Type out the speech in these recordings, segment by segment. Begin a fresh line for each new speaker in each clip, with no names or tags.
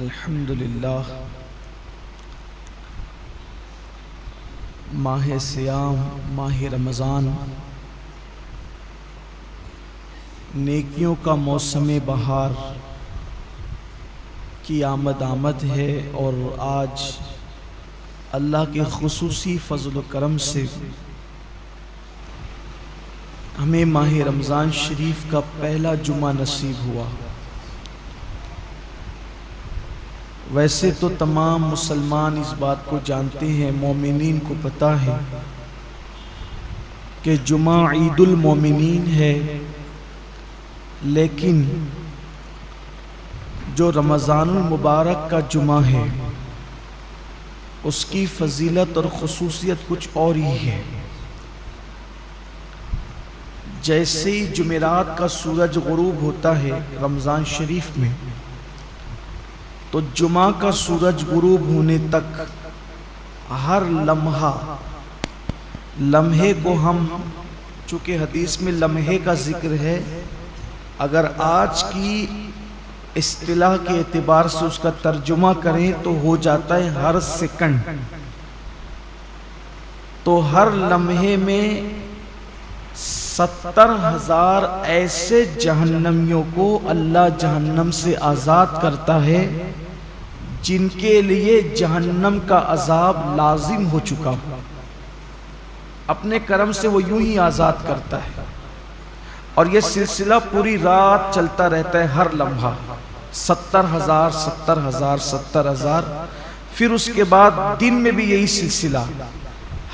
الحمدللہ ماہ صیام ماہ رمضان نیکیوں کا موسم بہار کی آمد ہے، اور آج اللہ کے خصوصی فضل و کرم سے ہمیں ماہ رمضان شریف کا پہلا جمعہ نصیب ہوا۔ ویسے تو تمام مسلمان اس بات کو جانتے ہیں، مومنین کو پتہ ہے کہ جمعہ عید المومنین ہے، لیکن جو رمضان المبارک کا جمعہ ہے اس کی فضیلت اور خصوصیت کچھ اور ہی ہے۔ جیسے ہی جمعرات کا سورج غروب ہوتا ہے رمضان شریف میں، تو جمعہ کا سورج غروب ہونے تک ہر لمحے کو ہم، چونکہ حدیث میں لمحے کا ذکر ہے، اگر آج کی اصطلاح کے اعتبار سے اس کا ترجمہ کریں تو ہو جاتا ہے ہر سیکنڈ۔ تو ہر لمحے میں 70,000 ایسے جہنمیوں کو اللہ جہنم سے آزاد کرتا ہے جن کے لیے جہنم کا عذاب لازم ہو چکا، اپنے کرم سے وہ یوں ہی آزاد کرتا ہے، اور یہ سلسلہ پوری رات چلتا رہتا ہے، ہر لمحہ 70,000 پھر اس کے بعد دن میں بھی یہی سلسلہ،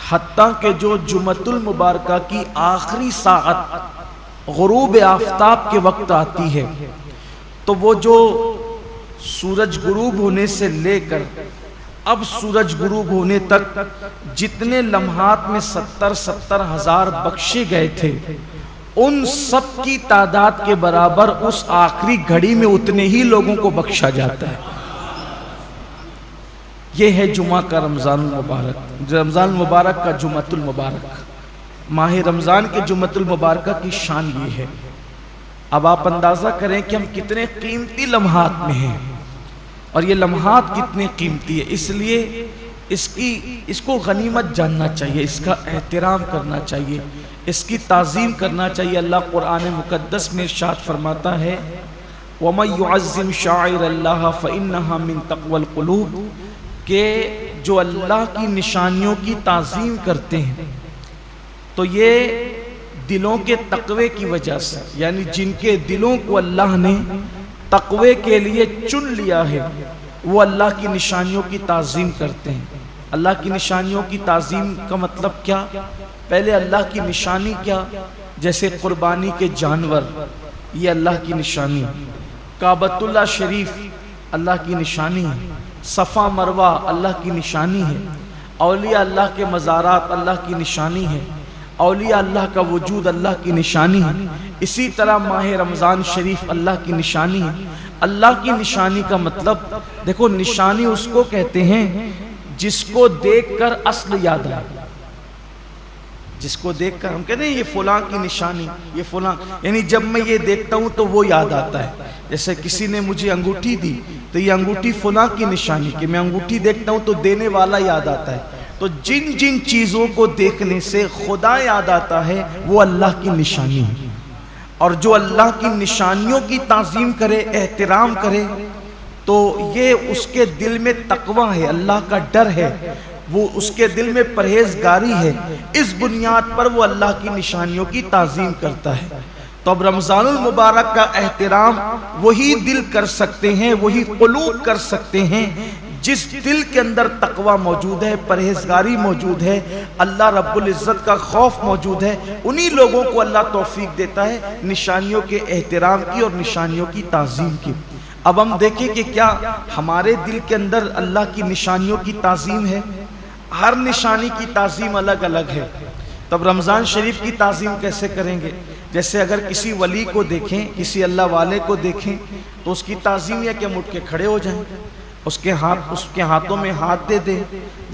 حتیٰ کہ جو جمعۃ المبارکہ کی آخری ساعت غروب آفتاب کے وقت آتی ہے، تو وہ جو سورج غروب ہونے سے لے کر اب سورج غروب ہونے تک جتنے لمحات میں 70,000 بخشے گئے تھے، ان سب کی تعداد کے برابر اس آخری گھڑی میں اتنے ہی لوگوں کو بخشا جاتا ہے۔ یہ ہے جمعہ کا رمضان المبارک، رمضان المبارک کا جمعۃ المبارک، ماہ رمضان کے جمعۃ المبارکہ کی شان یہ ہے۔ اب آپ اندازہ کریں کہ ہم کتنے قیمتی لمحات میں ہیں، اور یہ لمحات کتنے قیمتی ہے، اس لیے اس کو غنیمت جاننا چاہیے، اس کا احترام کرنا چاہیے، اس کی تعظیم کرنا چاہیے۔ اللہ قرآن مقدس میں ارشاد فرماتا ہے وَمَن يُعَظِّمْ شَعَائِرَ اللَّهِ فَإِنَّهَا مِن تَقْوَى الْقُلُوبِ، کہ جو اللہ کی نشانیوں کی تعظیم کرتے ہیں تو یہ دلوں کے تقوی کی وجہ سے، یعنی جن کے دلوں کو اللہ نے تقوی کے لیے چن لیا ہے، وہ اللہ کی نشانیوں کی تعظیم کرتے ہیں۔ اللہ کی نشانیوں کی تعظیم کا مطلب کیا؟ پہلے اللہ کی نشانی کیا؟ جیسے قربانی کے جانور، یہ اللہ کی نشانی، کعبۃ اللہ شریف اللہ کی نشانی ہے، صفا مروہ اللہ کی نشانی ہے، اولیاء اللہ کے مزارات اللہ کی نشانی ہے، اولیاء اللہ کا وجود اللہ کی نشانی ہے۔ اسی طرح ماہ رمضان شریف اللہ کی نشانی ہے۔ اللہ کی نشانی کا مطلب دیکھو، نشانی اس کو کہتے ہیں جس کو دیکھ کر اصل یاد آئے، جس کو دیکھ کر ہم کہتے ہیں یہ فلاں کی نشانی، یہ فلاں، یعنی جب میں یہ دیکھتا ہوں تو وہ یاد آتا ہے۔ جیسے کسی نے مجھے انگوٹھی دی تو یہ انگوٹھی فلاں کی نشانی، کہ میں انگوٹھی دیکھتا ہوں تو دینے والا یاد آتا ہے۔ تو جن چیزوں کو دیکھنے سے خدا یاد آتا ہے وہ اللہ کی نشانی ہے، اور جو اللہ کی نشانیوں کی تعظیم کرے، احترام کرے، تو یہ اس کے دل میں تقوی ہے، اللہ کا ڈر ہے، وہ اس کے دل میں پرہیزگاری ہے، اس بنیاد پر وہ اللہ کی نشانیوں کی تعظیم کرتا ہے۔ تو اب رمضان المبارک کا احترام وہی دل کر سکتے ہیں، وہی قلوب کر سکتے ہیں جس دل کے اندر تقوی موجود ہے، پرہیزگاری موجود ہے، اللہ رب العزت کا خوف موجود ہے۔ انہی لوگوں کو اللہ توفیق دیتا ہے نشانیوں کے احترام کی اور نشانیوں کی تعظیم کی۔ اب ہم دیکھیں کہ کیا ہمارے دل کے اندر اللہ کی نشانیوں کی تعظیم ہے؟ ہر نشانی کی تعظیم الگ الگ ہے۔ تب رمضان شریف کی تعظیم کیسے کریں گے؟ جیسے اگر کسی ولی کو دیکھیں، کسی اللہ والے کو دیکھیں، تو اس کی تعظیم یہ کہ ہم اٹھ کے کھڑے ہو جائیں، اس کے ہاتھوں میں ہاتھ دے دیں،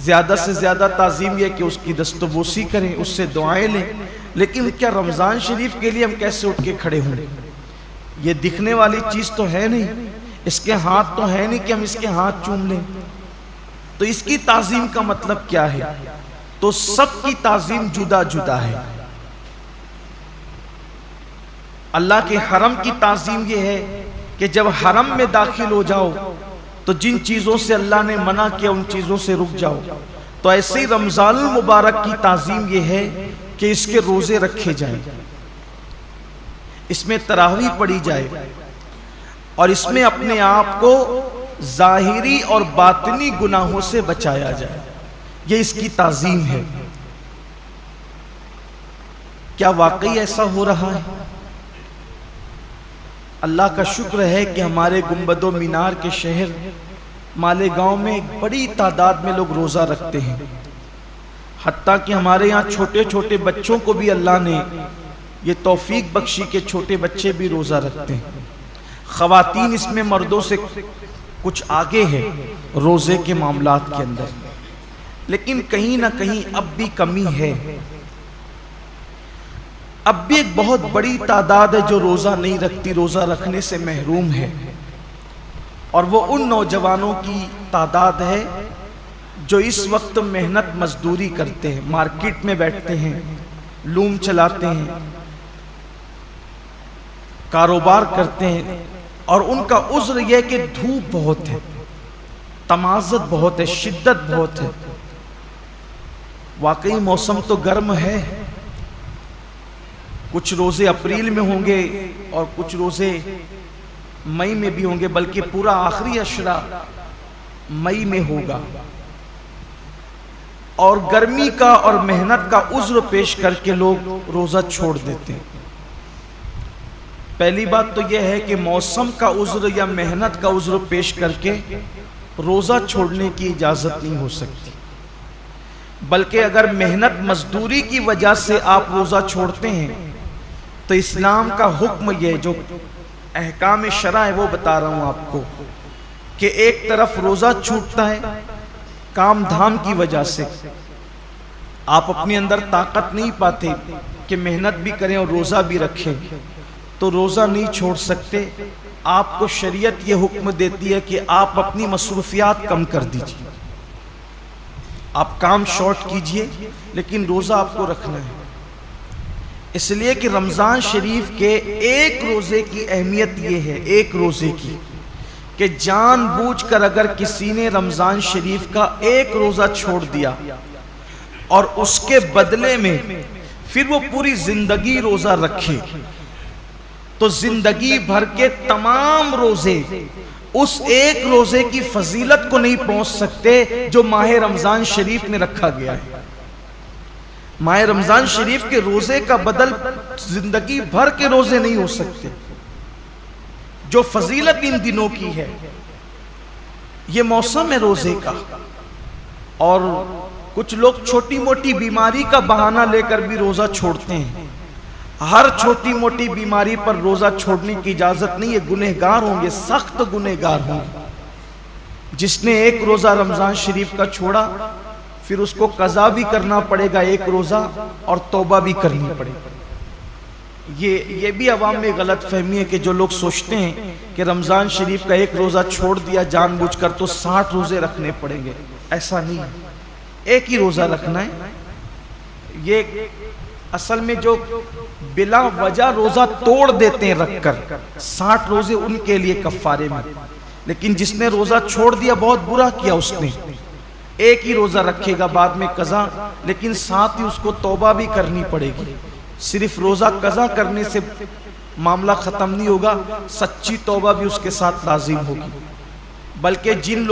زیادہ سے زیادہ تعظیم یہ کہ اس کی دست و بوسی کریں، اس سے دعائیں لیں۔ لیکن کیا رمضان شریف کے لیے ہم کیسے اٹھ کے کھڑے ہوں؟ یہ دکھنے والی چیز تو ہے نہیں، اس کے ہاتھ تو ہے نہیں کہ ہم اس کے ہاتھ چوم لیں. تو اس کی تعظیم کا مطلب کیا ہے؟ تو سب کی تعظیم جدا جدا ہے. اللہ کے حرم کی تعظیم یہ ہے کہ جب حرم میں داخل ہو جاؤ تو جن چیزوں سے اللہ نے منع کیا ان چیزوں سے رک جاؤ. تو ایسے ہی رمضان المبارک کی تعظیم یہ ہے کہ اس کے روزے رکھے جائیں، اس میں تراویح پڑھی جائے، اور اس میں اپنے آپ کو ظاہری اور باطنی گناہوں سے بچایا جائے. یہ اس کی تعظیم ہے. کیا واقعی ایسا ہو رہا ہے؟ اللہ کا شکر ہے کہ ہمارے گنبد و مینار کے شہر مالیگاؤں میں ایک بڑی تعداد میں لوگ روزہ رکھتے ہیں. حتیٰ کہ ہمارے یہاں چھوٹے چھوٹے بچوں کو بھی اللہ نے یہ توفیق بخشی کہ چھوٹے بچے بھی روزہ رکھتے ہیں. خواتین اس میں مردوں سے کچھ آگے ہے روزے کے معاملات کے اندر، لیکن کہیں نہ کہیں اب بھی کمی ہے. اب بھی ایک بہت بڑی تعداد ہے جو روزہ نہیں رکھتی، روزہ رکھنے سے محروم ہے. اور وہ ان نوجوانوں کی تعداد ہے جو اس وقت محنت مزدوری کرتے ہیں، مارکیٹ میں بیٹھتے ہیں، لوم چلاتے ہیں، کاروبار کرتے ہیں، اور ان کا عذر یہ کہ دھوپ بہت ہے، تمازت بہت ہے، شدت بہت ہے. واقعی موسم تو گرم ہے. کچھ روزے اپریل میں ہوں گے اور کچھ روزے مئی میں بھی ہوں گے، بلکہ پورا آخری عشرہ مئی میں ہوگا. اور گرمی کا اور محنت کا عذر پیش کر کے لوگ روزہ چھوڑ دیتے ہیں. پہلی بات تو یہ ہے کہ موسم کا عذر یا محنت کا عذر پیش کر کے روزہ چھوڑنے کی اجازت نہیں ہو سکتی، بلکہ اگر محنت مزدوری کی وجہ سے آپ روزہ چھوڑتے ہیں تو اسلام کا حکم یہ جو احکام شرع ہے وہ بتا رہا ہوں آپ کو، کہ ایک طرف روزہ چھوٹتا ہے کام دھام کی وجہ سے، آپ اپنے اندر طاقت نہیں پاتے کہ محنت بھی کریں اور روزہ بھی رکھیں، تو روزہ نہیں چھوڑ سکتے. آپ کو شریعت یہ حکم دیتی ہے کہ آپ اپنی مصروفیات کم کر دیجیے، آپ کام شارٹ کیجئے، لیکن روزہ آپ کو رکھنا ہے. اس لیے کہ رمضان شریف کے ایک روزے کی اہمیت یہ ہے، ایک روزے کی، کہ جان بوجھ کر اگر کسی نے رمضان شریف کا ایک روزہ چھوڑ دیا اور اس کے بدلے میں پھر وہ پوری زندگی روزہ رکھے تو زندگی بھر کے تمام روزے اس ایک روزے کی فضیلت کو نہیں پہنچ سکتے جو ماہ رمضان شریف میں رکھا گیا ہے. ماہ رمضان شریف کے روزے کا بدل زندگی بھر کے روزے نہیں ہو سکتے. جو فضیلت ان دنوں کی ہے، یہ موسم ہے روزے کا. اور کچھ لوگ چھوٹی موٹی بیماری کا بہانہ لے کر بھی روزہ چھوڑتے ہیں. ہر چھوٹی موٹی بیماری پر روزہ چھوڑنے کی اجازت نہیں ہے. گنہگار ہوں گے، سخت گنہگار ہوں گے. جس نے ایک روزہ رمضان شریف کا چھوڑا پھر اس کو قضا بھی کرنا پڑے گا ایک روزہ، اور توبہ بھی کرنی پڑے گی. یہ بھی عوام میں غلط فہمی ہے کہ جو لوگ سوچتے ہیں کہ رمضان شریف کا ایک روزہ چھوڑ دیا جان بوجھ کر تو 60 روزے رکھنے پڑیں گے. ایسا نہیں ہے، ایک ہی روزہ رکھنا ہے. یہ اصل میں جو بلا وجہ روزہ توڑ دیتے ہیں رکھ کر، 60 روزے ان کے لیے کفارے میں. لیکن جس نے روزہ چھوڑ دیا بہت برا کیا. اس نے ایک ہی روزہ رکھے گا، بعد میں قضا، لیکن ساتھ ہی اس کو توبہ بھی کرنی پڑے گی. صرف روزہ قضا کرنے سے معاملہ ختم نہیں ہوگا، سچی توبہ بھی اس کے ساتھ لازم ہوگی. بلکہ جن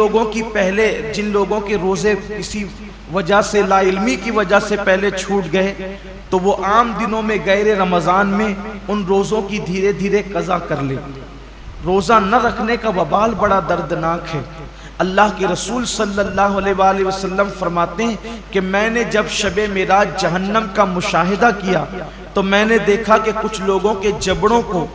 لوگوں کے روزے کسی وجہ سے، لا علمی کی وجہ سے پہلے چھوٹ گئے تو وہ عام دنوں میں غیر رمضان میں ان روزوں کی دھیرے دھیرے قضا کر لے. روزہ نہ رکھنے کا وبال بڑا دردناک ہے. اللہ کے رسول صلی اللہ علیہ وآلہ وسلم فرماتے ہیں کہ میں نے جب شب معراج جہنم کا مشاہدہ کیا تو میں نے دیکھا کہ کچھ لوگوں کے جبڑوں کو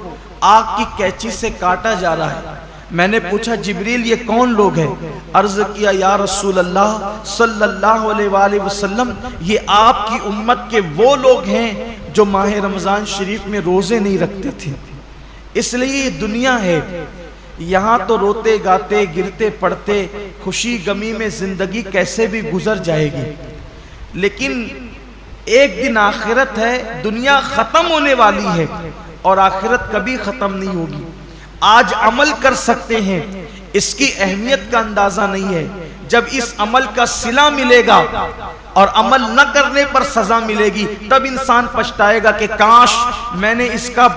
آگ کی کینچی سے کاٹا جا رہا ہے. میں نے پوچھا جبریل یہ کون لوگ ہیں؟ عرض کیا یا رسول اللہ صلی اللہ علیہ وآلہ وسلم یہ آپ کی امت کے وہ لوگ ہیں جو ماہ رمضان شریف میں روزے نہیں رکھتے تھے. اس لیے یہ دنیا ہے یہاں تو روتے گاتے گرتے پڑتے خوشی غمی میں زندگی کیسے بھی گزر جائے گی، لیکن ایک دن آخرت ہے، دنیا ختم ہونے والی ہے اور آخرت کبھی ختم نہیں ہوگی۔ آج عمل کر سکتے ہیں، اس کی اہمیت کا اندازہ نہیں ہے، جب اس عمل کا صلہ ملے گا اور عمل نہ کرنے پر سزا ملے گی تب انسان پچھتائے گا کہ کاش میں نے اس کا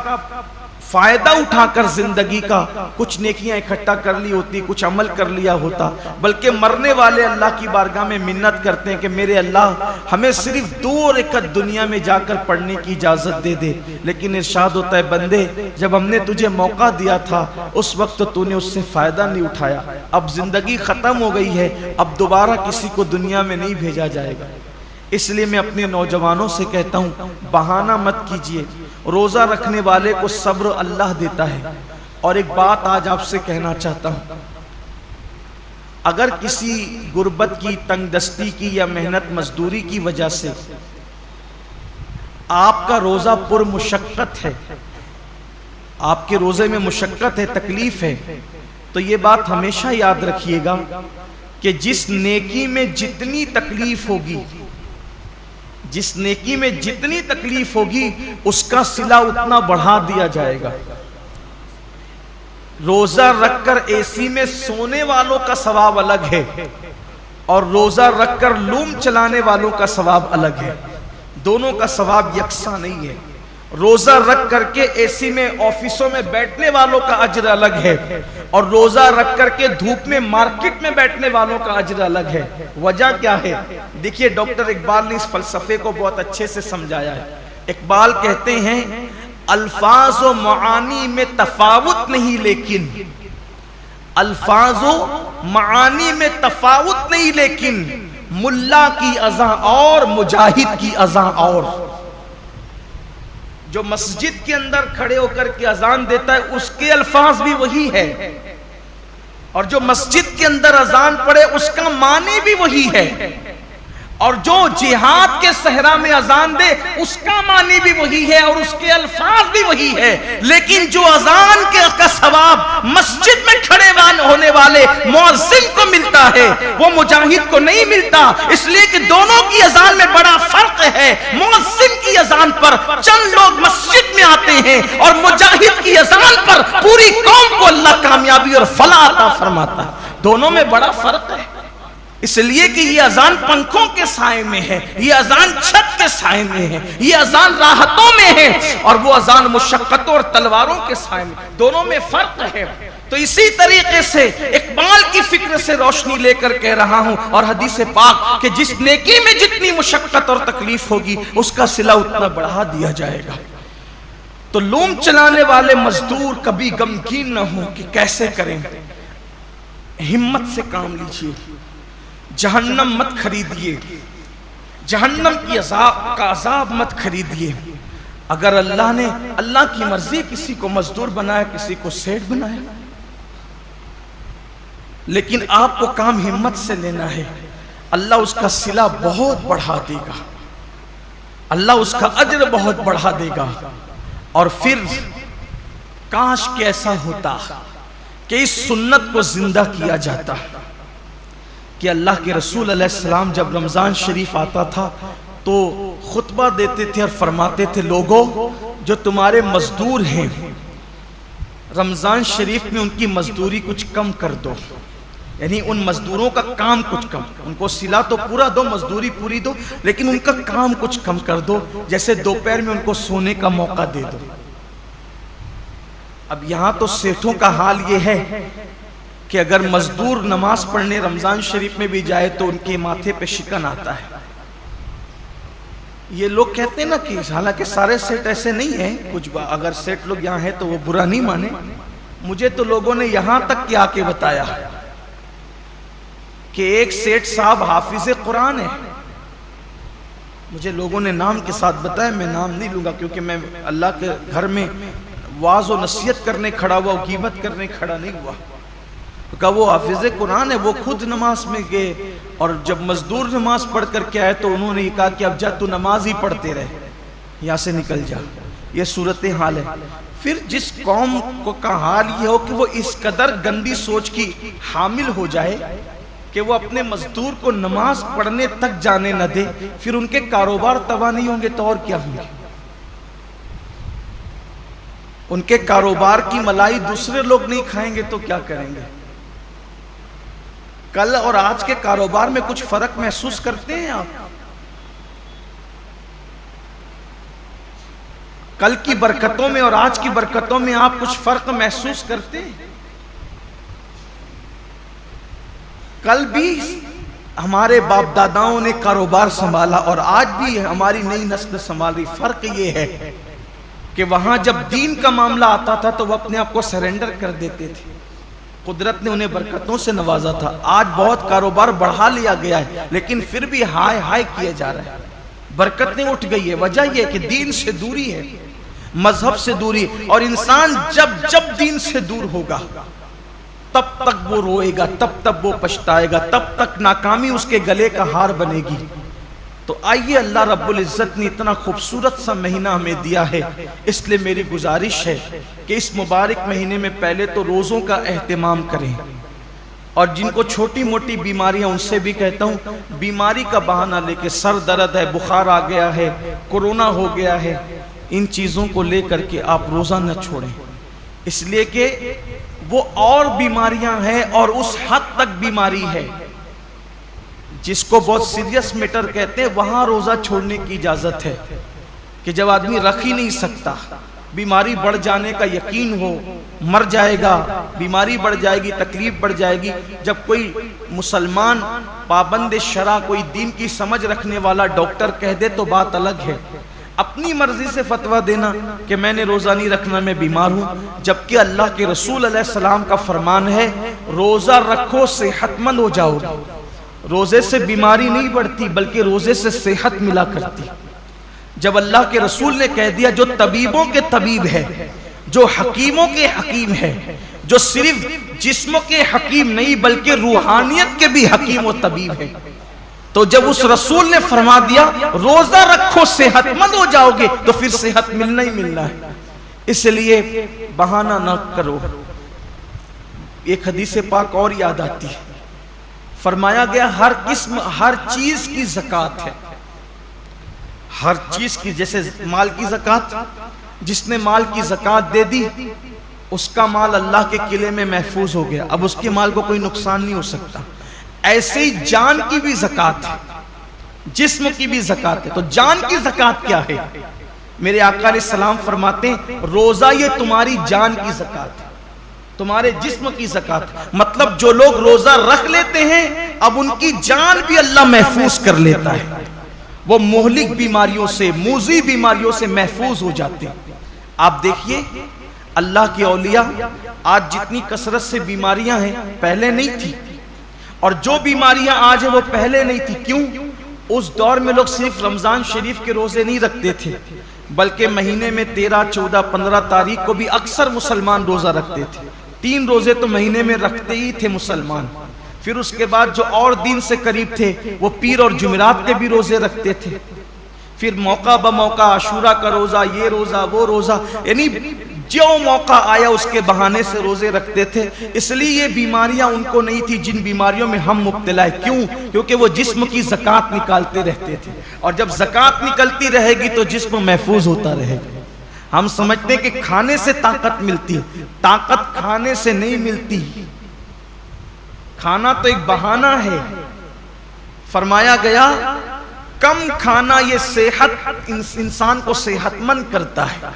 فائدہ اٹھا کر زندگی کا کچھ نیکیاں اکٹھا کر لی ہوتی، کچھ عمل کر لیا ہوتا۔ بلکہ مرنے والے اللہ کی بارگاہ میں منت کرتے ہیں کہ میرے اللہ ہمیں صرف 2 رکعت دنیا میں جا کر پڑھنے کی اجازت دے دے، لیکن ارشاد ہوتا ہے بندے جب ہم نے تجھے موقع دیا تھا اس وقت تو نے اس سے فائدہ نہیں اٹھایا، اب زندگی ختم ہو گئی ہے، اب دوبارہ کسی کو دنیا میں نہیں بھیجا جائے گا۔ اس لیے میں اپنے نوجوانوں سے کہتا ہوں بہانہ مت کیجئے، روزہ رکھنے والے کو صبر اللہ دیتا ہے۔ اور ایک بات آج آپ سے کہنا چاہتا ہوں، اگر کسی غربت کی، تنگ دستی کی یا محنت مزدوری کی وجہ سے آپ کا روزہ پر مشقت ہے، آپ کے روزے میں مشقت ہے، تکلیف ہے، تو یہ بات ہمیشہ یاد رکھیے گا کہ جس نیکی میں جتنی تکلیف ہوگی، جس نیکی میں جتنی تکلیف ہوگی اس کا صلہ اتنا بڑھا دیا جائے گا۔ روزہ رکھ کر اے سی میں سونے والوں کا ثواب الگ ہے اور روزہ رکھ کر لوم چلانے والوں کا ثواب الگ ہے، دونوں کا ثواب یکساں نہیں ہے۔ روزہ رکھ کر کے اے سی میں آفیسوں میں بیٹھنے والوں کا اجر الگ ہے اور روزہ رکھ کر کے دھوپ میں مارکیٹ میں بیٹھنے والوں کا اجر الگ ہے۔ وجہ کیا ہے؟ دیکھیے ڈاکٹر اقبال نے اس فلسفے کو بہت اچھے سے سمجھایا ہے۔ اقبال کہتے ہیں الفاظ و معانی میں تفاوت نہیں، لیکن الفاظ و معانی میں تفاوت نہیں، لیکن ملا کی اذاں اور مجاہد کی اذاں اور۔ جو مسجد کے اندر کھڑے ہو کر کے اذان دیتا ہے اس کے الفاظ بھی وہی ہے، اور جو مسجد کے اندر اذان پڑے اس کا معنی بھی وہی ہے، اور جو جہاد کے صحرا میں اذان دے اس کا معنی بھی وہی ہے اور اس کے الفاظ بھی وہی ہے۔ لیکن جو اذان کا ثواب مسجد میں کھڑے ہونے والے مؤذن کو ملتا ہے وہ مجاہد کو نہیں ملتا، اس لیے کہ دونوں کی اذان میں بڑا فرق ہے۔ مؤذن کی اذان پر چند لوگ مسجد میں آتے ہیں اور مجاہد کی اذان پر پوری قوم کو اللہ کامیابی اور فلاح عطا فرماتا ہے، دونوں میں بڑا فرق ہے۔ اس لیے کہ یہ اذان پنکھوں کے سائے میں ہے، یہ اذان چھت کے سائے میں ہے، یہ اذان راحتوں میں ہے، اور وہ اذان مشقتوں اور تلواروں کے سائے میں، دونوں میں فرق ہے۔ تو اسی طریقے سے اقبال کی فکر سے روشنی لے کر کہہ رہا ہوں، اور حدیث پاک کہ جس نیکی میں جتنی مشقت اور تکلیف ہوگی اس کا صلہ اتنا بڑھا دیا جائے گا۔ تو لوم چلانے والے مزدور کبھی غمگین نہ ہوں کہ کیسے کریں، ہمت سے کام لیجئے، جہنم مت خریدیے، جہنم کی عذاب مت خریدیے۔ اگر اللہ نے، اللہ کی مرضی کسی کو مزدور بنایا، کسی کو سیٹ بنایا، لیکن آپ کو کام ہمت سے لینا ہے، اللہ اس کا صلہ بہت بڑھا دے گا، اللہ اس کا اجر بہت بڑھا دے گا۔ اور پھر کاش کہ ایسا ہوتا کہ اس سنت کو زندہ کیا جاتا کہ اللہ کے رسول علیہ السلام جب رمضان شریف آتا تھا تو خطبہ دیتے تھے اور فرماتے تھے لوگوں جو تمہارے مزدور ہیں رمضان شریف میں ان کی مزدوری کچھ کم کر دو، یعنی ان مزدوروں کا کام کچھ کم، ان کو صلہ تو پورا دو، مزدوری پوری دو، لیکن ان کا کام کچھ کم کر دو، جیسے دوپہر میں ان کو سونے کا موقع دے دو۔ اب یہاں تو سیٹھوں کا حال یہ ہے کہ اگر مزدور نماز پڑھنے رمضان شریف میں بھی جائے تو ان کے ماتھے پہ شکن آتا ہے۔ یہ لوگ کہتے ہیں نا کہ حالانکہ سارے سیٹ ایسے نہیں ہیں، کچھ اگر سیٹ لوگ یہاں ہیں تو وہ برا نہیں مانے، مجھے تو لوگوں نے یہاں تک کیا کے بتایا کہ ایک سیٹ صاحب حافظ قرآن ہے، مجھے لوگوں نے نام کے ساتھ بتایا، میں نام نہیں لوں گا کیونکہ میں اللہ کے گھر میں واعظ و نصیحت کرنے کھڑا ہوا، غیبت کرنے کھڑا نہیں ہوا۔ کہا وہ حافظ قرآن ہے، وہ خود نماز میں گئے اور جب مزدور نماز پڑھ کر کے آئے تو انہوں نے کہا کہ اب جا تو نماز ہی پڑھتے رہے، یہاں سے نکل جا، یہ صورتحال ہے۔ پھر جس قوم کو کا حال یہ ہو کہ وہ اس قدر گندی سوچ کی حامل ہو جائے کہ وہ اپنے مزدور کو نماز پڑھنے تک جانے نہ دے، پھر ان کے کاروبار تباہ نہیں ہوں گے تو اور کیا ہوں گے؟ ان کے کاروبار کی ملائی دوسرے لوگ نہیں کھائیں گے تو کیا کریں گے؟ کل اور آج کے کاروبار میں کچھ فرق محسوس کرتے ہیں آپ؟ کل کی برکتوں میں اور آج کی برکتوں میں آپ کچھ فرق محسوس کرتے ہیں؟ کل بھی ہمارے باپ داداؤں نے کاروبار سنبھالا اور آج بھی ہماری نئی نسل سنبھال رہی۔ فرق یہ ہے کہ وہاں جب دین کا معاملہ آتا تھا تو وہ اپنے آپ کو سرنڈر کر دیتے تھے، قدرت نے انہیں برکتوں سے نوازا تھا۔ آج بہت کاروبار بڑھا لیا گیا ہے لیکن پھر بھی ہائے ہائے کیا جا رہا ہے، برکتیں اٹھ گئی ہے۔ وجہ یہ ہے کہ دین سے دوری ہے، مذہب سے دوری، اور انسان جب دین سے دور ہوگا تب تک وہ روئے گا، تب تک وہ پچھتائے گا، تب تک ناکامی اس کے گلے کا ہار بنے گی۔ تو آئیے، اللہ رب العزت نے اتنا خوبصورت سا مہینہ ہمیں دیا ہے، اس لیے میری گزارش ہے کہ اس مبارک مہینے میں پہلے تو روزوں کا اہتمام کریں، اور جن کو چھوٹی موٹی بیماریاں ان سے بھی کہتا ہوں بیماری کا بہانہ لے کے سر درد ہے، بخار آ گیا ہے، کورونا ہو گیا ہے، ان چیزوں کو لے کر کے آپ روزہ نہ چھوڑیں، اس لیے کہ وہ اور بیماریاں ہیں اور اس حد تک بیماری ہے جس کو بہت سیریس میٹر کہتے ہیں، وہاں روزہ چھوڑنے کی اجازت ہے کہ جب آدمی رکھ ہی نہیں سکتا، بیماری بڑھ جانے کا یقین ہو، مر جائے گا، بیماری بڑھ جائے گی، تکلیف بڑھ جائے گی۔ جب کوئی مسلمان پابند شرع، کوئی دین کی سمجھ رکھنے والا ڈاکٹر کہہ دے تو بات الگ ہے، اپنی مرضی سے فتویٰ دینا کہ میں نے روزہ نہیں رکھنا، میں بیمار ہوں، جبکہ اللہ کے رسول علیہ السلام کا فرمان ہے روزہ رکھو صحت مند ہو جاؤ گے۔ روزے سے بیماری نہیں بڑھتی بلکہ روزے سے صحت ملا کرتی۔ جب اللہ کے رسول نے کہہ دیا جو طبیبوں کے طبیب ہے، جو حکیموں کے حکیم ہے، جو صرف جسموں کے حکیم نہیں بلکہ روحانیت کے بھی حکیم و طبیب ہے، تو جب اس رسول نے فرما دیا روزہ رکھو صحت مند ہو جاؤ گے تو پھر صحت ملنا ہی ملنا ہے۔ اس لیے بہانہ نہ کرو۔ ایک حدیث پاک اور یاد آتی ہے، فرمایا گیا ہر قسم ہر چیز کی زکوٰۃ ہے، ہر چیز کی، جیسے مال کی زکوٰۃ، جس نے مال کی زکوٰۃ دے دی اس کا مال اللہ کے قلعے میں محفوظ ہو گیا، اب اس کے مال کو کوئی نقصان نہیں ہو سکتا۔ ایسے ہی جان کی بھی زکوٰۃ ہے، جسم کی بھی زکوٰۃ ہے۔ تو جان کی زکوٰۃ کیا ہے؟ میرے آقا علیہ السلام فرماتے ہیں روزہ یہ تمہاری جان کی زکوٰۃ ہے، تمہارے جسم کی زکوٰۃ، مطلب جو لوگ روزہ رکھ لیتے ہیں اب ان کی جان بھی اللہ محفوظ کر لیتا ہے، وہ مہلک بیماریوں سے، موذی بیماریوں سے محفوظ ہو جاتے ہیں۔ آپ دیکھیے اللہ کے اولیاء، آج جتنی کثرت سے بیماریاں ہیں پہلے نہیں تھی، اور جو بیماریاں آج ہیں وہ پہلے نہیں تھی۔ کیوں؟ اس دور میں لوگ صرف رمضان شریف کے روزے نہیں رکھتے تھے بلکہ مہینے میں 13، 14، 15 تاریخ کو بھی اکثر مسلمان روزہ رکھتے تھے۔ 3 روزے تو مہینے میں رکھتے ہی تھے مسلمان۔ پھر اس کے بعد جو اور دین سے قریب تھے وہ پیر اور جمعرات کے بھی روزے رکھتے تھے۔ پھر موقع بموقع عاشورہ کا روزہ، یہ روزہ، وہ روزہ، یعنی جو موقع آیا اس کے بہانے سے روزے رکھتے تھے۔ اس لیے یہ بیماریاں ان کو نہیں تھی جن بیماریوں میں ہم مبتلا ہیں۔ کیوں؟ کیونکہ وہ جسم کی زکوٰۃ نکالتے رہتے تھے، اور جب زکوٰۃ نکلتی رہے گی تو جسم محفوظ ہوتا رہے گا۔ ہم سمجھتے ہیں کہ کھانے سے طاقت ملتی ہے، طاقت کھانے سے نہیں ملتی، کھانا تو ایک بہانہ ہے۔ فرمایا گیا کم کھانا یہ صحت انسان کو صحت مند کرتا ہے،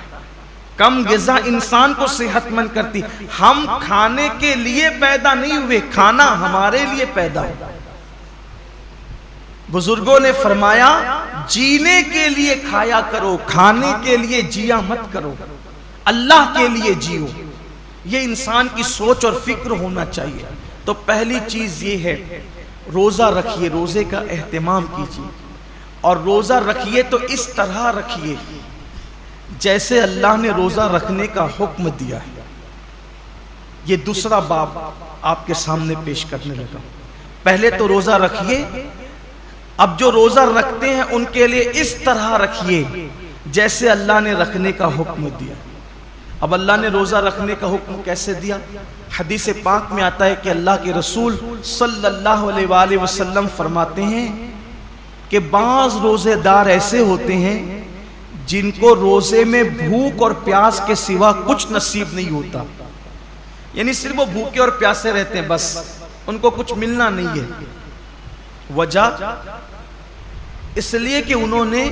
کم غذا انسان کو صحت مند کرتی۔ ہم کھانے کے لیے پیدا نہیں ہوئے، کھانا ہمارے لیے پیدا ہوا۔ بزرگوں نے فرمایا جینے کے لیے کھایا کرو، کھانے کے لیے جیا مت کرو، اللہ کے لیے جیو۔ یہ انسان کی سوچ اور فکر ہونا چاہیے۔ تو پہلی چیز یہ ہے روزہ رکھیے، روزے کا اہتمام کیجیے، اور روزہ رکھیے تو اس طرح رکھیے جیسے اللہ نے روزہ رکھنے کا حکم دیا ہے۔ یہ دوسرا باب آپ کے سامنے پیش کرنے لگا۔ پہلے تو روزہ رکھیے، اب جو روزہ رکھتے ہیں ان کے لیے اس طرح رکھیے جیسے اللہ نے رکھنے کا حکم دیا۔ اب اللہ نے روزہ رکھنے کا حکم کیسے دیا؟ حدیث پاک میں آتا ہے کہ اللہ کے رسول صلی اللہ علیہ وآلہ وسلم فرماتے ہیں کہ بعض روزے دار ایسے ہوتے ہیں جن کو روزے میں بھوک اور پیاس کے سوا کچھ نصیب نہیں ہوتا، یعنی صرف وہ بھوکے اور پیاسے رہتے ہیں، بس ان کو کچھ ملنا نہیں ہے۔ وجہ اس لیے کہ انہوں نے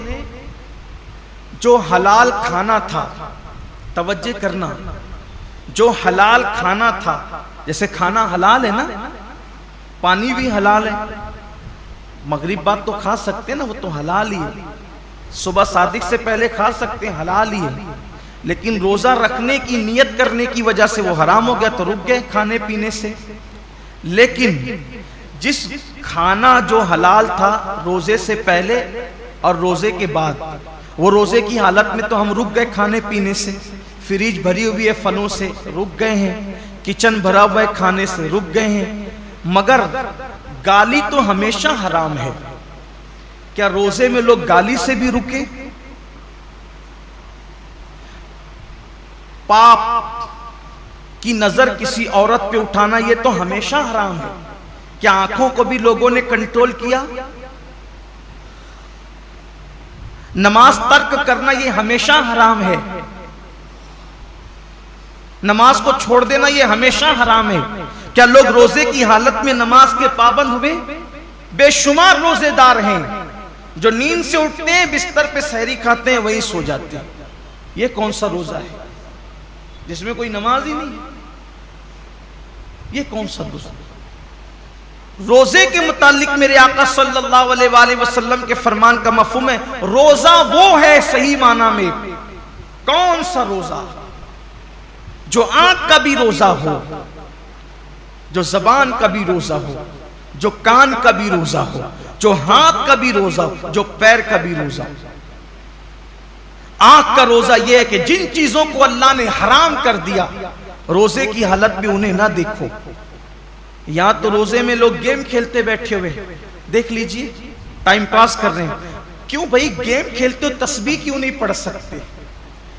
جو حلال کھانا تھا، توجہ کرنا، جو حلال کھانا تھا، جیسے کھانا حلال ہے نا، پانی بھی حلال ہے، مغرب بعد تو کھا سکتے ہیں نا، وہ تو حلال ہی ہے، صبح صادق سے پہلے کھا سکتے ہیں، حلال ہی ہے، لیکن روزہ رکھنے کی نیت کرنے کی وجہ سے وہ حرام ہو گیا تو رک گئے کھانے پینے سے۔ لیکن جس کھانا جو حلال تھا روزے سے پہلے اور روزے کے بعد، وہ روزے کی حالت میں تو ہم رک گئے کھانے پینے سے، فریج بھری ہوئی ہے پھلوں سے رک گئے ہیں، کچن بھرا ہوا ہے کھانے سے رک گئے ہیں، مگر گالی تو ہمیشہ حرام ہے۔ کیا روزے میں لوگ گالی سے بھی رکے؟ پاپ کی نظر کسی عورت پہ اٹھانا یہ تو ہمیشہ حرام ہے۔ کیا آنکھوں کو بھی لوگوں نے کنٹرول کیا؟ نماز ترک کرنا یہ ہمیشہ حرام ہے، نماز کو چھوڑ دینا یہ ہمیشہ حرام ہے۔ کیا لوگ روزے کی حالت میں نماز کے پابند ہوئے؟ بے شمار روزے دار ہیں جو نیند سے اٹھتے ہیں، بستر پہ سحری کھاتے ہیں، وہیں سو جاتے ہیں۔ یہ کون سا روزہ ہے جس میں کوئی نماز ہی نہیں؟ یہ کون سا روزہ؟ روزے کے متعلق میرے آقا صلی اللہ علیہ وآلہ وسلم کے فرمان کا مفہوم ہے، روزہ وہ ہے صحیح معنی میں، کون سا روزہ جو آنکھ کا بھی روزہ ہو، جو زبان کا بھی روزہ ہو، جو کان کا بھی روزہ ہو، جو ہاتھ کا بھی روزہ ہو، جو پیر کا بھی روزہ ہو۔ آنکھ کا روزہ یہ ہے کہ جن چیزوں کو اللہ نے حرام کر دیا روزے کی حالت میں انہیں نہ دیکھو۔ یہاں تو روزے میں لوگ گیم کھیلتے بیٹھے ہوئے، دیکھ لیجئے ٹائم پاس کر رہے ہیں۔ کیوں بھائی گیم کھیلتے ہو، تسبیح کیوں نہیں پڑھ سکتے؟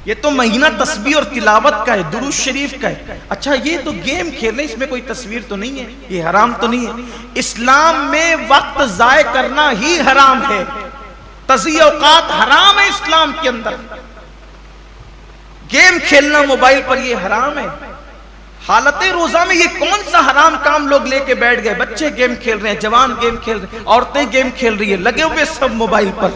یہ تو مہینہ تسبیح اور تلاوت کا ہے، درود شریف کا ہے۔ اچھا یہ تو گیم کھیل رہے ہیں، اس میں کوئی تصویر تو نہیں ہے، یہ حرام تو نہیں ہے؟ اسلام میں وقت ضائع کرنا ہی حرام ہے، تضییع اوقات حرام ہے اسلام کے اندر۔ گیم کھیلنا موبائل پر یہ حرام ہے۔ حالت روزہ میں یہ کون سا حرام کام لوگ لے کے بیٹھ گئے؟ بچے گیم کھیل رہے ہیں، جوان گیم کھیل رہے ہیں، عورتیں گیم کھیل رہی ہیں، لگے ہوئے سب موبائل پر۔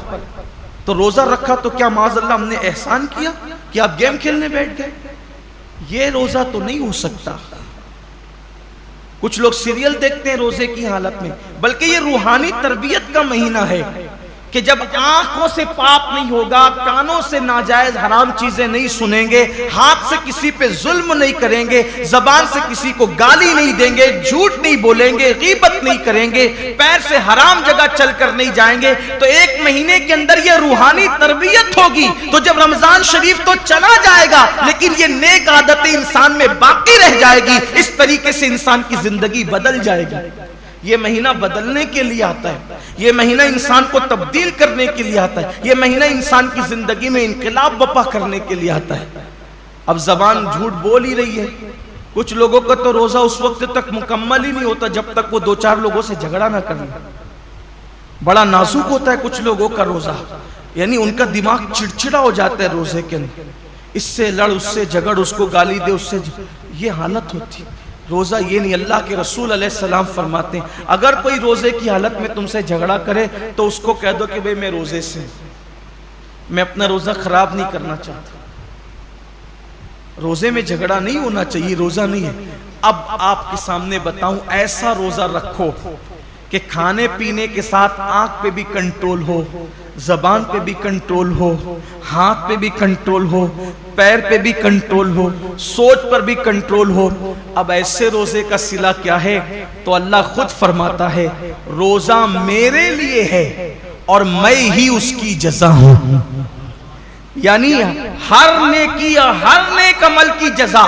تو روزہ رکھا تو کیا معاذ اللہ ہم نے احسان کیا کہ آپ گیم کھیلنے بیٹھ گئے؟ یہ روزہ تو نہیں ہو سکتا۔ کچھ لوگ سیریل دیکھتے ہیں روزے کی حالت میں، بلکہ یہ روحانی تربیت کا مہینہ ہے کہ جب آنکھوں سے پاپ نہیں ہوگا، کانوں سے ناجائز حرام چیزیں نہیں سنیں گے، ہاتھ سے کسی پہ ظلم نہیں کریں گے، زبان سے کسی کو گالی نہیں دیں گے، جھوٹ نہیں بولیں گے، غیبت نہیں کریں گے، پیر سے حرام جگہ چل کر نہیں جائیں گے، تو ایک مہینے کے اندر یہ روحانی تربیت ہوگی۔ تو جب رمضان شریف تو چلا جائے گا لیکن یہ نیک عادتیں انسان میں باقی رہ جائے گی، اس طریقے سے انسان کی زندگی بدل جائے گی۔ یہ مہینہ بدلنے کے لیے آتا ہے، یہ مہینہ انسان کو تبدیل کرنے کے لیے آتا ہے، یہ مہینہ انسان کی زندگی میں انقلاب برپا کرنے کے لیے آتا ہے۔ اب زبان جھوٹ بول ہی رہی ہے، کچھ لوگوں کا تو روزہ اس وقت تک مکمل ہی نہیں ہوتا جب تک وہ 2-4 لوگوں سے جھگڑا نہ کریں۔ بڑا نازک ہوتا ہے کچھ لوگوں کا روزہ، یعنی ان کا دماغ چڑچڑا ہو جاتا ہے روزے کے اندر، اس سے لڑ، اس سے جھگڑ، اس کو گالی دے، اس سے یہ حالت ہوتی ہے۔ روزہ یہ نہیں، اللہ کے رسول علیہ السلام فرماتے ہیں اگر کوئی روزے کی حالت میں تم سے جھگڑا کرے تو اس کو کہہ دو کہ بھئی میں روزے سے، میں اپنا روزہ خراب نہیں کرنا چاہتا۔ روزے میں جھگڑا نہیں ہونا چاہیے، روزہ نہیں ہے۔ اب آپ کے سامنے بتاؤں، ایسا روزہ رکھو کہ کھانے پینے کے ساتھ آنکھ پہ بھی کنٹرول ہو، زبان پہ بھی کنٹرول ہو، ہاتھ پہ بھی کنٹرول ہو، پیر پہ بھی کنٹرول ہو، سوچ پر بھی کنٹرول ہو۔ اب ایسے روزے کا صلہ کیا ہے؟ تو اللہ خود فرماتا ہے روزہ میرے لیے ہے اور میں ہی اس کی جزا ہوں۔ یعنی ہر نیکی اور ہر نیک عمل کی جزا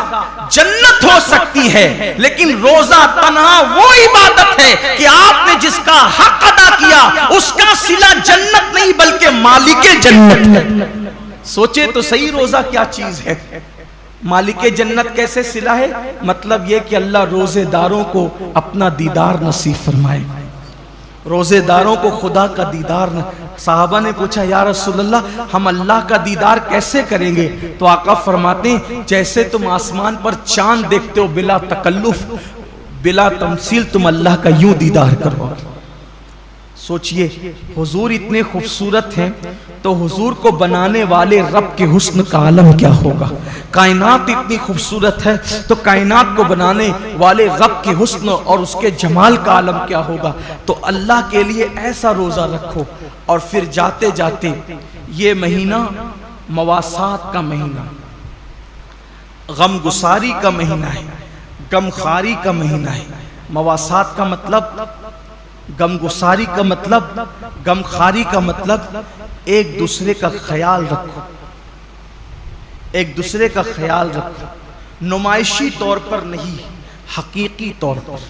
جنت ہو سکتی ہے، لیکن روزہ تنہا وہ عبادت ہے کہ آپ نے جس کا حق ادا کیا اس کا صلہ جنت نہیں بلکہ مالک جنت ہے۔ سوچے تو صحیح روزہ کیا چیز ہے. مالک جنت کیسے صلہ ہے؟ مطلب یہ کہ اللہ روزے داروں کو اپنا دیدار نصیب فرمائے. روزے داروں کو خدا کا دیدار. صحابہ نے پوچھا یا رسول اللہ ہم اللہ کا دیدار کیسے کریں گے؟ تو آقا فرماتے ہیں جیسے تم آسمان پر چاند دیکھتے ہو بلا تکلف بلا تمثیل تم اللہ کا یوں دیدار کرو. سوچئے حضور اتنے خوبصورت ہیں تو حضور کو بنانے والے رب کے حسن کا عالم کیا ہوگا. کائنات اتنی خوبصورت ہے تو کائنات کو بنانے والے رب کے حسن اور اس کے جمال کا عالم کیا ہوگا. تو اللہ کے لیے ایسا روزہ رکھو. اور پھر جاتے جاتے یہ مہینہ مواسات کا مہینہ، غم گساری کا مہینہ ہے، غم خاری کا مہینہ ہے. مواسات کا مطلب غم گساری کا مطلب غم خاری کا مطلب ایک دوسرے کا خیال رکھو. ایک دوسرے کا خیال رکھو، نمائشی طور پر نہیں حقیقی طور پر.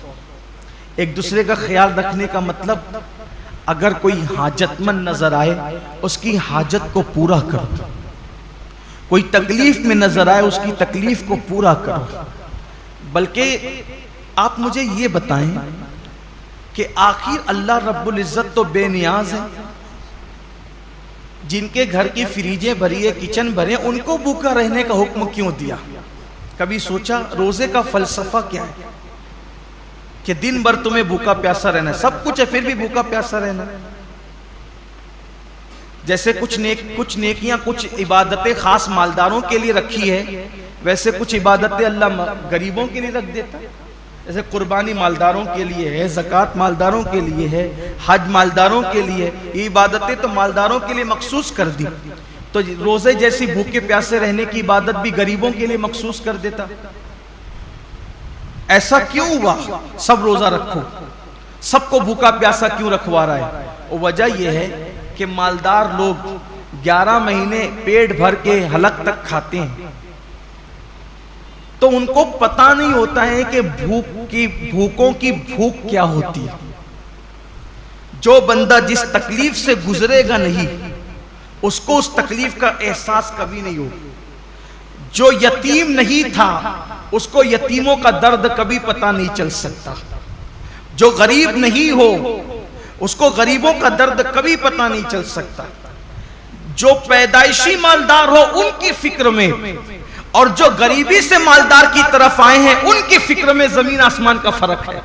ایک دوسرے کا خیال رکھنے کا مطلب اگر کوئی حاجت مند نظر آئے اس کی حاجت کو پورا کرو. کوئی تکلیف میں نظر آئے اس کی تکلیف کو پورا کرو. بلکہ آپ مجھے یہ بتائیں کہ آخر اللہ رب العزت تو بے نیاز ہے. جن کے گھر کی فریجیں بھری ہے، کچن بھرے، ان کو بھوکا رہنے کا حکم کیوں دیا؟ کبھی سوچا روزے کا فلسفہ کیا ہے؟ کہ دن بھر تمہیں بھوکا پیاسا رہنا ہے، سب کچھ ہے پھر بھی بھوکا پیاسا رہنا. جیسے کچھ نیکیاں کچھ عبادتیں خاص مالداروں کے لیے رکھی ہے، ویسے کچھ عبادتیں اللہ غریبوں کے لیے رکھ دیتا ہے. جیسے قربانی مالداروں کے لیے ہے، زکوٰۃ مالداروں کے لیے ہے، حج مالداروں کے لیے. یہ عبادتیں تو مالداروں کے لیے مخصوص کر دی. تو روزے جیسی بھوکے پیاسے رہنے کی عبادت بھی غریبوں کے لیے مخصوص کر دیتا. ایسا کیوں ہوا؟ سب روزہ رکھو، سب کو بھوکا پیاسا کیوں رکھوا رہا ہے؟ وجہ یہ ہے کہ مالدار لوگ 11 مہینے پیٹ بھر کے حلق تک کھاتے ہیں تو ان کو پتہ نہیں ہوتا ہے کہ بھوکوں کی بھوک کیا ہوتی ہے. جو بندہ جس تکلیف سے گزرے گا نہیں اس کو اس تکلیف کا احساس کبھی نہیں ہوگا. جو یتیم نہیں تھا اس کو یتیموں کا درد کبھی پتہ نہیں چل سکتا. جو غریب نہیں ہو اس کو غریبوں کا درد کبھی پتہ نہیں چل سکتا. جو پیدائشی مالدار ہو ان کی فکر میں اور جو غریبی سے مالدار کی طرف آئے ہیں ان کی فکر میں زمین آسمان کا فرق ہے.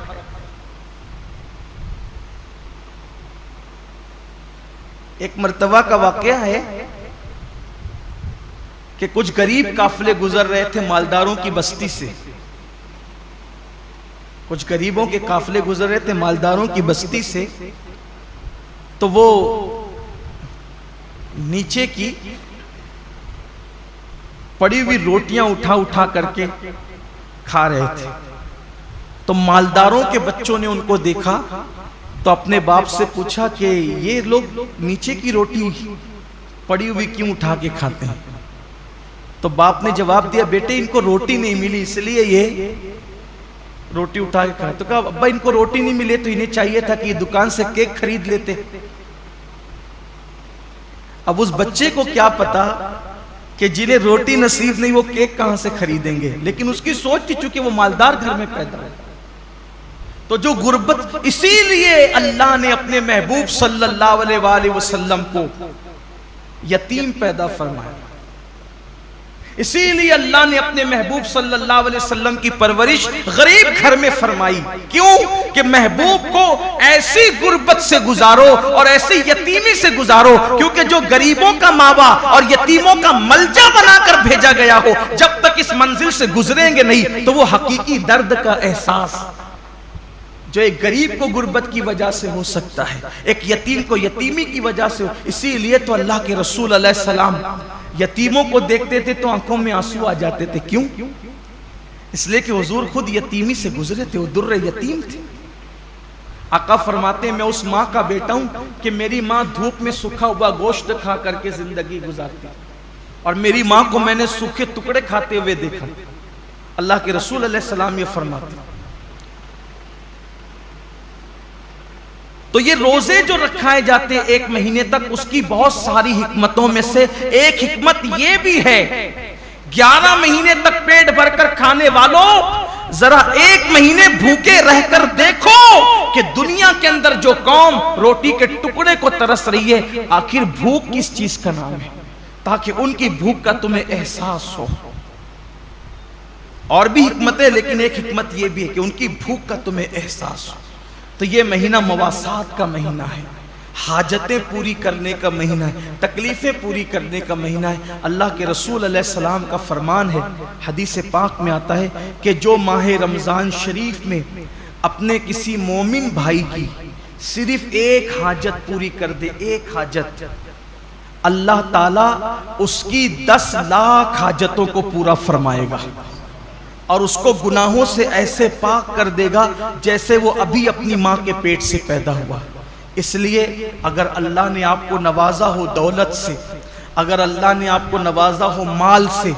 ایک مرتبہ کا واقعہ ہے کہ کچھ غریب قافلے گزر رہے تھے مالداروں کی بستی سے. کچھ غریبوں کے قافلے گزر رہے تھے مالداروں کی بستی سے. تو وہ نیچے کی پڑی ہوئی روٹیاں اٹھا کر کے کھا رہے تھے. تو مالداروں کے بچوں نے ان کو دیکھا تو اپنے باپ سے پوچھا کہ یہ لوگ نیچے کی روٹی پڑی ہوئی کیوں اٹھا کے کھاتے ہیں؟ تو باپ نے جواب دیا بیٹے ان کو روٹی نہیں ملی اس لیے یہ روٹی اٹھا کے کھائے. تو کہا ابا ان کو روٹی نہیں ملے تو انہیں چاہیے تھا کہ یہ دکان سے کیک خرید لیتے. اب اس بچے کو کیا پتا کہ جنہیں روٹی نصیب نہیں وہ کیک کہاں سے خریدیں گے. لیکن اس کی سوچ تھی چونکہ وہ مالدار گھر میں پیدا ہو. تو جو غربت، اسی لیے اللہ نے اپنے محبوب صلی اللہ علیہ وآلہ وسلم کو یتیم پیدا فرمایا. اسی لیے اللہ نے اپنے محبوب صلی اللہ علیہ وسلم کی پرورش غریب گھر میں فرمائی. کیوں؟ کہ محبوب کو ایسی غربت سے گزارو اور ایسی یتیمی سے گزارو کیونکہ جو غریبوں کا ماوا اور یتیموں کا ملجا بنا کر بھیجا گیا ہو جب تک اس منزل سے گزریں گے نہیں تو وہ حقیقی درد کا احساس جو ایک غریب کو غربت کی وجہ سے ہو سکتا ہے ایک یتیم کو یتیمی کی وجہ سے ہو. اسی لیے تو اللہ کے رسول علیہ السلام یتیموں کو دیکھتے تھے تو آنکھوں میں آنسو آ جاتے تھے. کیوں؟ اس لیے کہ حضور خود یتیمی سے گزرے تھے، وہ در یتیم تھے. آقا فرماتے ہیں میں اس ماں کا بیٹا ہوں کہ میری ماں دھوپ میں سوکھا ہوا گوشت کھا کر کے زندگی گزارتی اور میری ماں کو میں نے سوکھے ٹکڑے کھاتے ہوئے دیکھا. اللہ کے رسول علیہ السلام یہ فرماتے ہیں. تو یہ روزے جو رکھائے جاتے ہیں ایک مہینے تک، اس کی بہت ساری حکمتوں میں سے ایک حکمت یہ بھی ہے، 11 مہینے تک پیٹ بھر کر کھانے والوں ذرا ایک مہینے بھوکے رہ کر دیکھو کہ دنیا کے اندر جو قوم روٹی کے ٹکڑے کو ترس رہی ہے، آخر بھوک کس چیز کا نام ہے، تاکہ ان کی بھوک کا تمہیں احساس ہو۔ اور بھی حکمتیں، لیکن ایک حکمت یہ بھی ہے کہ ان کی بھوک کا تمہیں احساس ہو۔ تو یہ مہینہ مواسات کا مہینہ ہے، حاجتیں پوری کرنے کا مہینہ ہے، تکلیفیں پوری کرنے کا مہینہ ہے۔ اللہ کے رسول علیہ السلام کا فرمان ہے، حدیث پاک میں آتا ہے کہ جو ماہ رمضان شریف میں اپنے کسی مومن بھائی کی صرف ایک حاجت پوری کر دے، ایک حاجت، اللہ تعالیٰ اس کی 10 لاکھ حاجتوں کو پورا فرمائے گا، اور اس کو گناہوں سے ایسے پاک کر دے گا جیسے وہ ابھی اپنی ماں کے پیٹ سے پیدا ہوا۔ اس لیے اگر اللہ نے آپ کو نوازا ہو دولت سے، اگر اللہ نے آپ کو نوازا ہو مال سے،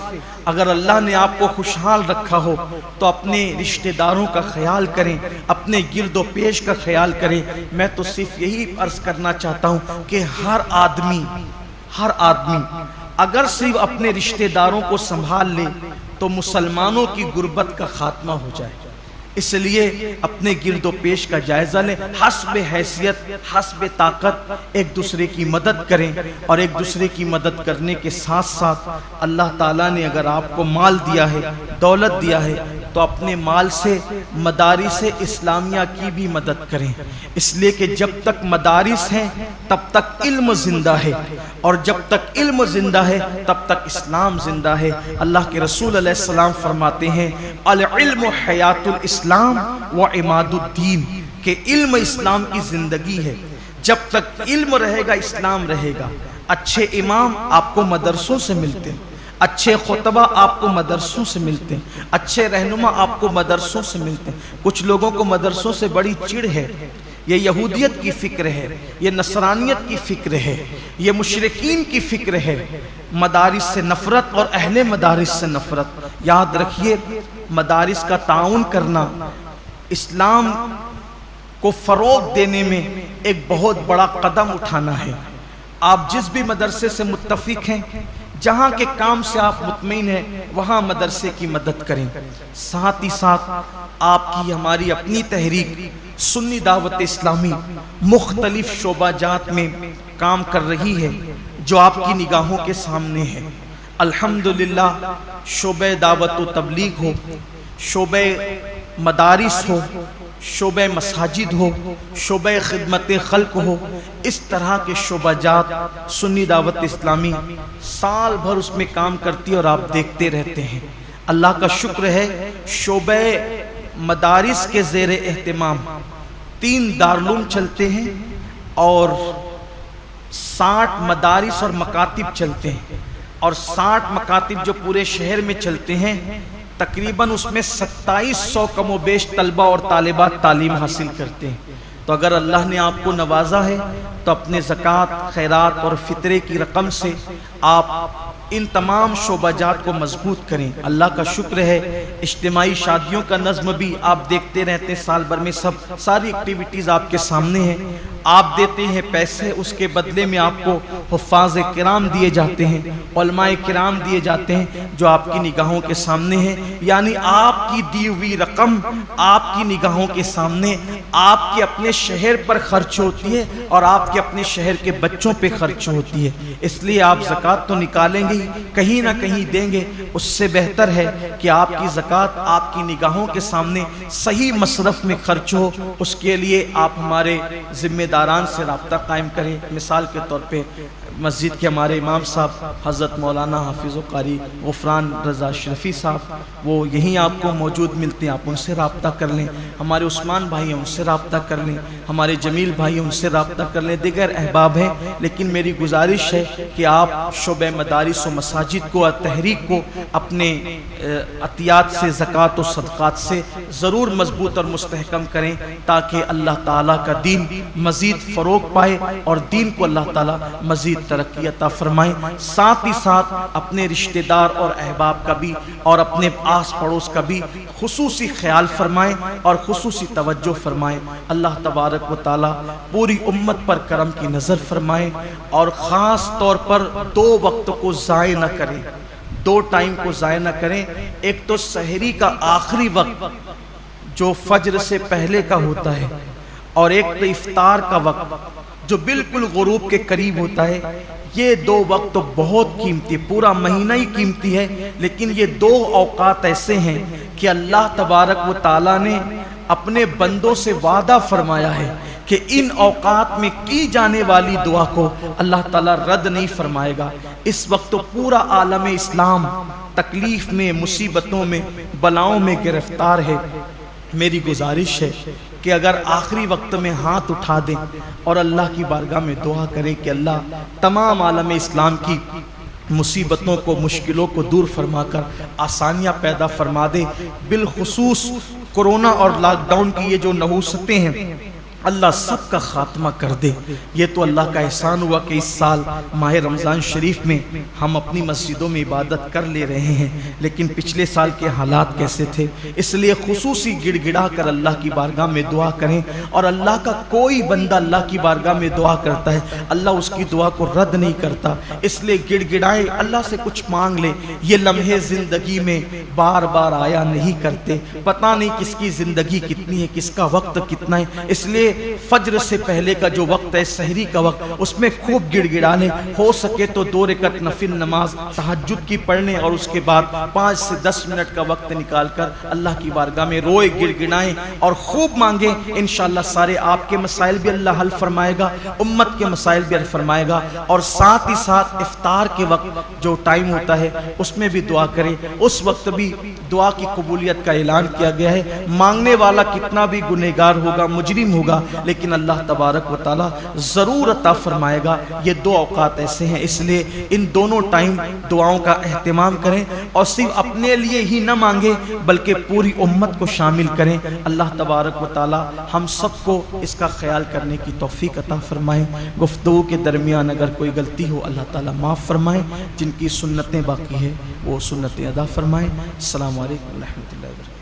اگر اللہ نے آپ کو خوشحال رکھا ہو، تو اپنے رشتہ داروں کا خیال کریں، اپنے گرد و پیش کا خیال کریں۔ میں تو صرف یہی عرض کرنا چاہتا ہوں کہ ہر آدمی اگر صرف اپنے رشتہ داروں کو سنبھال لے تو مسلمانوں کی غربت کا خاتمہ ہو جائے۔ اس لیے اپنے گرد و پیش کا جائزہ لیں، حسب حیثیت، حسب طاقت ایک دوسرے کی مدد کریں، اور ایک دوسرے کی مدد کرنے کے ساتھ ساتھ اللہ تعالیٰ نے اگر آپ کو مال دیا ہے، دولت دیا ہے، تو اپنے مال سے مدارس اسلامیہ کی بھی مدد کریں، اس لیے کہ جب تک مدارس ہیں تب تک علم زندہ ہے، اور جب تک علم زندہ ہے تب تک اسلام زندہ ہے۔ اللہ کے رسول علیہ السلام فرماتے ہیں العلم حیات الاسلام و عماد الدین، کہ علم اسلام کی زندگی ہے، جب تک علم رہے گا اسلام رہے گا۔ اچھے امام آپ کو مدرسوں سے ملتے ہیں، اچھے خطبہ آپ کو مدرسوں سے ملتے ہیں، اچھے رہنما آپ کو مدرسوں سے ملتے ہیں۔ کچھ لوگوں کو مدرسوں سے بڑی چڑ ہے، یہ یہودیت کی فکر ہے، یہ نصرانیت کی فکر ہے، یہ مشرکین کی فکر ہے، مدارس سے نفرت اور اہل مدارس سے نفرت۔ یاد رکھیے مدارس کا تعاون کرنا اسلام کو فروغ دینے میں ایک بہت بڑا قدم اٹھانا ہے۔ آپ جس بھی مدرسے سے متفق ہیں، جہاں کے کام سے آپ مطمئن ہیں، وہاں مدرسے کی مدد کریں۔ ساتھ ہی ساتھ آپ کی ہماری اپنی تحریک سنی دعوت اسلامی مختلف شعبہ جات میں کام کر رہی ہے، جو آپ کی نگاہوں کے سامنے ہے۔ الحمدللہ شعبہ دعوت و تبلیغ ہو، شعبہ مدارس ہو، شعبہ مساجد ہو، شعبہ خدمت خلق ہو، اس طرح کے شعبہ جات سنی دعوت اسلامی سال بھر اس میں کام کرتی ہے، اور آپ دیکھتے رہتے ہیں۔ اللہ کا شکر ہے، شعبہ مدارس کے زیر اہتمام 3 دارالعلوم چلتے ہیں، اور 60 مدارس اور مکاتب چلتے ہیں، اور 60 مکاتب جو پورے شہر میں چلتے ہیں، تقریباً اس میں 2700 کم و بیش طلبہ اور طالبات تعلیم حاصل کرتے ہیں۔ تو اگر اللہ نے آپ کو نوازا ہے تو اپنے زکوٰۃ، خیرات اور فطرے کی رقم سے آپ ان تمام شعبہ جات کو مضبوط کریں۔ اللہ کا شکر ہے، اجتماعی شادیوں کا نظم بھی آپ دیکھتے رہتے ہیں، سال بھر میں ساری ایکٹیویٹیز آپ کے سامنے ہیں۔ آپ دیتے ہیں پیسے، اس کے بدلے میں آپ کو حفاظ کرام دیے جاتے ہیں، علماء کرام دیے جاتے ہیں، جو آپ کی نگاہوں کے سامنے ہیں۔ یعنی آپ کی دی ہوئی رقم آپ کی نگاہوں کے سامنے آپ کے اپنے شہر پر خرچ ہوتی ہے، اور آپ کے اپنے شہر کے بچوں پہ خرچ ہوتی ہے۔ اس لیے آپ زکوٰۃ تو نکالیں گے، کہیں نہ کہیں دیں گے، اس سے بہتر ہے کہ آپ کی زکوٰۃ آپ کی نگاہوں کے سامنے صحیح مصرف میں خرچ ہو۔ اس کے لیے آپ ہمارے ذمہ داران سے رابطہ قائم کریں۔ مثال کے طور پہ مسجد کے ہمارے امام صاحب حضرت مولانا حافظ و قاری غفران رضا اشرفی صاحب، وہ یہیں آپ کو موجود ملتے ہیں، آپ ان سے رابطہ کر لیں۔ ہمارے عثمان بھائی ہیں، ان سے رابطہ کر لیں۔ ہمارے جمیل بھائی ہیں، ان سے رابطہ کر لیں۔ دیگر احباب ہیں، لیکن میری گزارش ہے کہ آپ شعبہ مدارس و مساجد کو اور تحریک کو اپنے عطیات سے، زکوٰۃ و صدقات سے ضرور مضبوط اور مستحکم کریں، تاکہ اللہ تعالیٰ کا دین مزید فروغ پائے اور دین کو اللہ تعالیٰ مزید ترقی عطا فرمائے، ساتھ ہی ساتھ اپنے رشتہ دار اور احباب کا بھی اور اپنے آس پڑوس کا بھی خصوصی خیال فرمائے اور خصوصی توجہ فرمائے۔ اللہ تبارک و تعالی پوری امت پر کرم کی نظر فرمائے اور خاص طور پر 2 وقت کو ضائع نہ کریں، 2 ٹائم کو ضائع نہ کریں۔ ایک تو سحری کا آخری وقت جو فجر سے پہلے کا ہوتا ہے، اور ایک تو افطار کا وقت جو بالکل غروب کے قریب ہوتا ہے۔ یہ 2 وقت تو بہت قیمتی، پورا مہینہ ہی قیمتی ہے، لیکن یہ 2 اوقات ایسے ہیں کہ اللہ تبارک و تعالیٰ نے اپنے بندوں سے وعدہ فرمایا ہے کہ ان اوقات میں کی جانے والی دعا کو اللہ تعالیٰ رد نہیں فرمائے گا۔ اس وقت تو پورا عالم اسلام تکلیف میں، مصیبتوں میں، بلاؤں میں گرفتار ہے۔ میری گزارش ہے کہ اگر آخری وقت میں ہاتھ اٹھا دیں اور اللہ کی بارگاہ میں دعا کریں کہ اللہ تمام عالم اسلام کی مصیبتوں کو، مشکلوں کو دور فرما کر آسانیاں پیدا فرما دے، بالخصوص کورونا اور لاک ڈاؤن کی یہ جو نحوستیں ہیں اللہ سب کا خاتمہ کر دے۔ یہ تو اللہ کا احسان ہوا کہ اس سال ماہ رمضان شریف میں ہم اپنی مسجدوں میں عبادت کر لے رہے ہیں، لیکن پچھلے سال کے حالات کیسے تھے، اس لیے خصوصی گڑ گڑا کر اللہ کی بارگاہ میں دعا کریں۔ اور اللہ کا کوئی بندہ اللہ کی بارگاہ میں دعا کرتا ہے، اللہ اس کی دعا کو رد نہیں کرتا، اس لیے گڑ گڑائیں، اللہ سے کچھ مانگ لے۔ یہ لمحے زندگی میں بار بار آیا نہیں کرتے، پتہ نہیں کس کی زندگی کتنی ہے، کس کا وقت کتنا ہے، اس لیے فجر سے پہلے کا جو وقت ہے، سحری کا وقت، اس میں خوب گڑ گڑانے، ہو سکے تو 2 رکعت نفل نماز تہجد کی پڑھنے، اور اس کے بعد 5 سے 10 منٹ کا وقت نکال کر اللہ کی بارگاہ میں روئے، گڑ گڑائیں اور خوب مانگیں۔ انشاءاللہ سارے آپ کے مسائل بھی اللہ حل فرمائے گا، امت کے مسائل بھی حل فرمائے گا، اور ساتھ ہی ساتھ افطار کے وقت جو ٹائم ہوتا ہے اس میں بھی دعا کریں۔ اس وقت بھی دعا کی قبولیت کا اعلان کیا گیا ہے، مانگنے والا کتنا بھی گنہگار ہوگا، مجرم ہوگا، لیکن اللہ تبارک و تعالی ضرور عطا فرمائے گا۔ یہ 2 اوقات ایسے ہیں، اس لیے ان دونوں ٹائم دعاؤں کا اہتمام کریں، اور صرف اپنے لیے ہی نہ مانگیں بلکہ پوری امت کو شامل کریں۔ اللہ تبارک و تعالی ہم سب کو اس کا خیال کرنے کی توفیق عطا فرمائے۔ گفتگو کے درمیان اگر کوئی غلطی ہو اللہ تعالی معاف فرمائے، جن کی سنتیں باقی ہیں وہ سنتیں ادا فرمائیں۔ السلام علیکم ورحمۃ اللہ وبرکاتہ۔